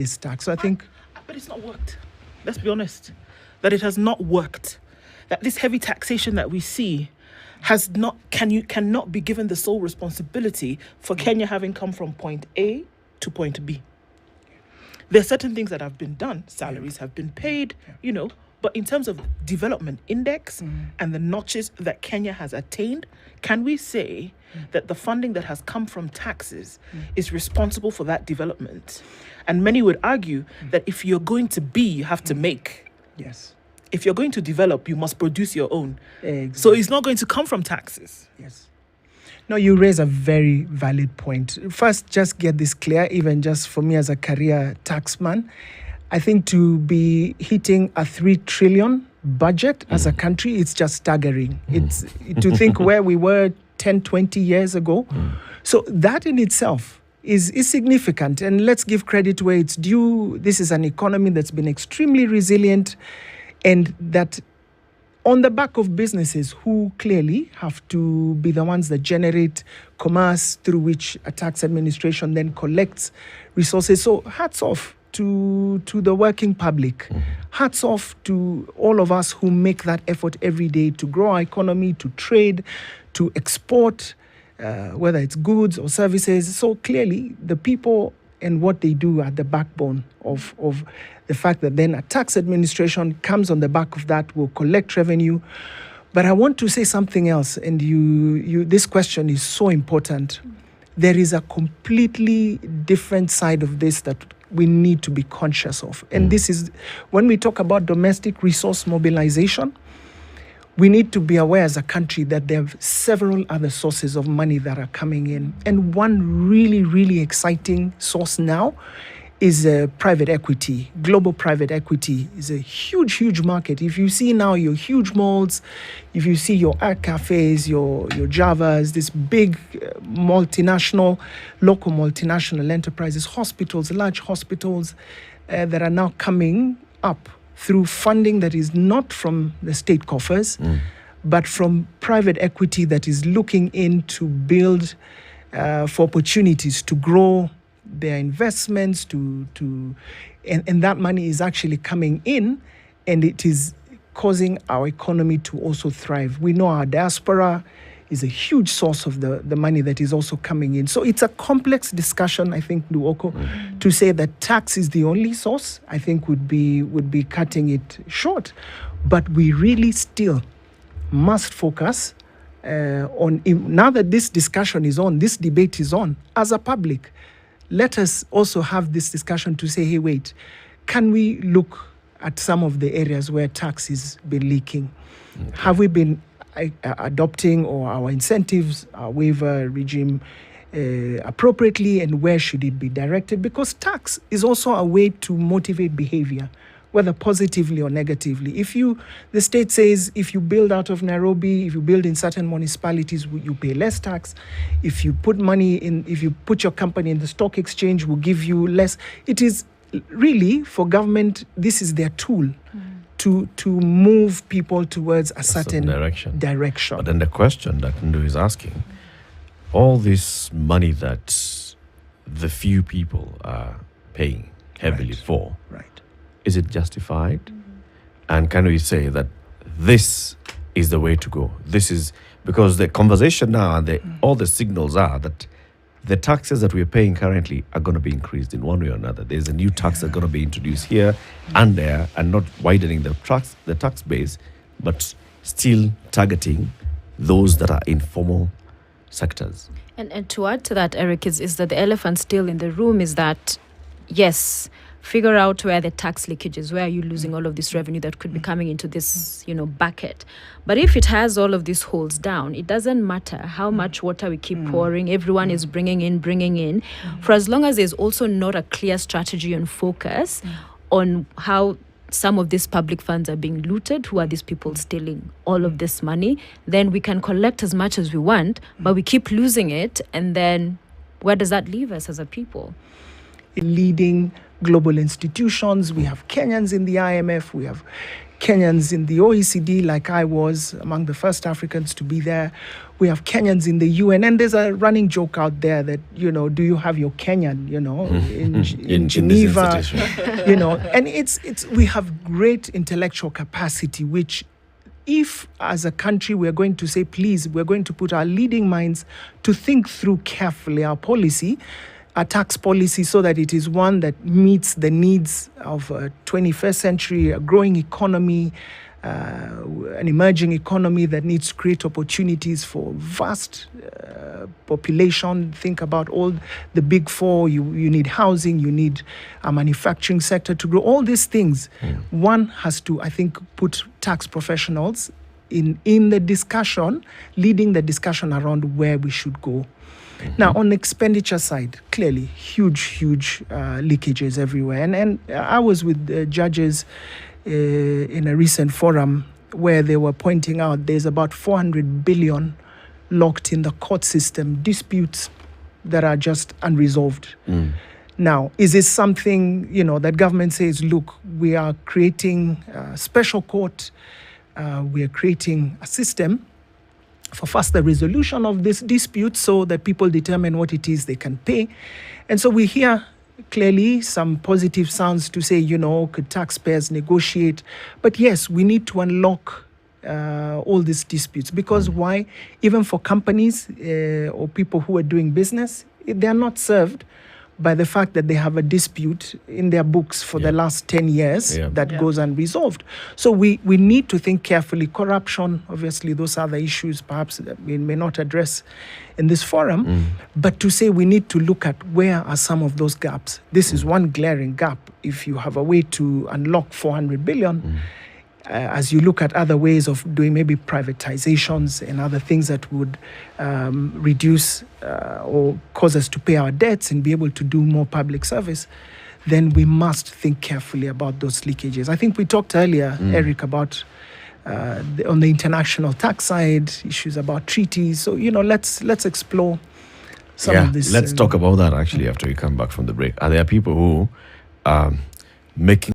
this tax. So I think... But it's not worked. Let's be honest. That it has not worked. That this heavy taxation that we see cannot be given the sole responsibility for Kenya having come from point A to point B. There are certain things that have been done. Salaries have been paid, but in terms of development index and the notches that Kenya has attained, can we say that the funding that has come from taxes is responsible for that development? And many would argue that if you're going to be, you have to make. Yes. If you're going to develop, you must produce your own. Exactly. So it's not going to come from taxes. Yes. No, you raise a very valid point. First, just get this clear, even just for me as a career taxman. I think to be hitting a 3 trillion budget as a country, it's just staggering. It's to think where we were 10, 20 years ago. So that in itself is significant. And let's give credit where it's due. This is an economy that's been extremely resilient, and that on the back of businesses who clearly have to be the ones that generate commerce through which a tax administration then collects resources. So hats off to the working public. Hats off to all of us who make that effort every day to grow our economy, to trade, to export, whether it's goods or services. So clearly the people and what they do are the backbone of the fact that then a tax administration comes on the back of that, will collect revenue. But I want to say something else, and this question is so important. There is a completely different side of this that we need to be conscious of. And this is when we talk about domestic resource mobilization, we need to be aware as a country that there are several other sources of money that are coming in. And one really, really exciting source now is private equity. Global private equity is a huge, huge market. If you see now your huge malls, if you see your art cafes, your Javas, this big local multinational enterprises, hospitals, large hospitals that are now coming up through funding that is not from the state coffers, but from private equity that is looking in to build for opportunities to grow their investments, and that money is actually coming in, and it is causing our economy to also thrive. We know our diaspora is a huge source of the money that is also coming in. So it's a complex discussion, I think, Duoko. To say that tax is the only source, I think would be cutting it short. But we really still must focus on, now that this discussion is on, this debate is on, as a public, let us also have this discussion to say, hey, wait, can we look at some of the areas where tax has been leaking? Okay. Have we been adopting or our incentives, our waiver regime appropriately, and where should it be directed? Because tax is also a way to motivate behavior, whether positively or negatively. The state says if you build out of Nairobi, if you build in certain municipalities, you pay less tax. If you put your company in the stock exchange, we'll give you less. It is really, for government, this is their tool to move people towards a certain direction. But then the question that Ndu is asking, all this money that the few people are paying heavily for, is it justified? And can we say that this is the way to go? This is because the conversation now and all the signals are that the taxes that we're paying currently are going to be increased in one way or another. There's a new tax that's going to be introduced here and there, and not widening the tax base, but still targeting those that are informal sectors. And to add to that, Eric, is that the elephant still in the room is that, yes, figure out where the tax leakage is, where are you losing all of this revenue that could be coming into this, bucket. But if it has all of these holes down, it doesn't matter how much water we keep pouring, everyone is bringing in, for as long as there's also not a clear strategy and focus on how some of these public funds are being looted, who are these people stealing all of this money, then we can collect as much as we want, but we keep losing it, and then where does that leave us as a people? Leading global institutions, we have Kenyans in the IMF, we have Kenyans in the OECD, like I was among the first Africans to be there. We have Kenyans in the UN, and there's a running joke out there that, do you have your Kenyan, in Geneva, and we have great intellectual capacity, which, if as a country we're going to say, please, we're going to put our leading minds to think through carefully our policy, our tax policy, so that it is one that meets the needs of a 21st century, a growing economy, an emerging economy that needs to create opportunities for vast population. Think about all the big four. You need housing, you need a manufacturing sector to grow. All these things, one has to, I think, put tax professionals in the discussion, leading the discussion around where we should go. Now, on the expenditure side, clearly, huge leakages everywhere. And I was with judges in a recent forum where they were pointing out there's about 400 billion locked in the court system, disputes that are just unresolved. Now, is this something, that government says, look, we are creating a special court, we are creating a system for faster resolution of this dispute so that people determine what it is they can pay. And so we hear clearly some positive sounds to say, could taxpayers negotiate? But yes, we need to unlock all these disputes, because why? Even for companies or people who are doing business, they are not served by the fact that they have a dispute in their books for the last 10 years that goes unresolved. So we need to think carefully. Corruption, obviously, those are the issues perhaps that we may not address in this forum, but to say we need to look at where are some of those gaps. This is one glaring gap. If you have a way to unlock 400 billion, as you look at other ways of doing maybe privatizations and other things that would reduce or cause us to pay our debts and be able to do more public service, then we must think carefully about those leakages. I think we talked earlier, Eric, about on the international tax side, issues about treaties. So, let's explore some of this. Let's talk about that actually after we come back from the break. Are there people who are making